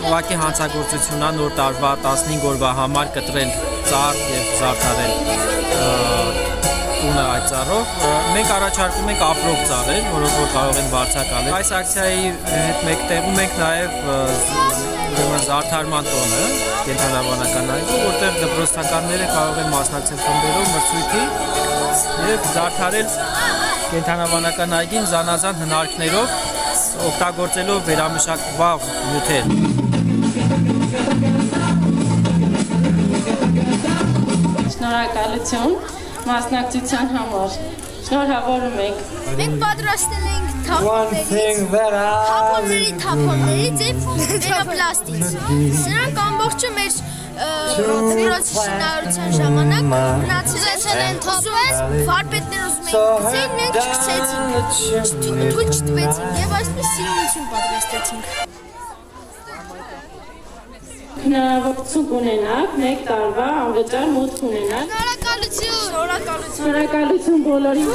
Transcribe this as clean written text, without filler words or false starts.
Ուղղակի հանցագործությունն նոր տարվա 15 օրվա համար կտրել ծառ եւ զարդարել տունը այդ ծառով։ Մենք առաջարկում ենք ապրող ծառեր, որոնք կարող են վարձակալել։ Այս ակցիայի հետ մեկտեղում ենք նաեւ զարդարման տոնը կենտրոնաբանական այգու, որտեղ դպրոցականները կարող են մասնակցել խմբերով մրցույթի եւ զարդարել կենտրոնաբանական այգին զանազան հնարքներով, օգտագործելով վերամշակվող նյութեր։ Շնորհակալություն մասնակցության համար։ Շնորհավորում ենք։ Մենք պատրաստել ենք թափոններից եւ վերապլաստից։ Սրանք ամբողջը մեր դպրոցի շինարարության ժամանակ մնացել են թափել, վարպետներ ուզում էին գցել, մենք չգցեցինք, թույլ չտվեցինք եւ այսպես սիրունություն պատրաստեցինք։ Հնարավորություն կունենաք, մեկ տարվա անվճար մուտք ունենաք։ Շնորհակալություն բոլորին։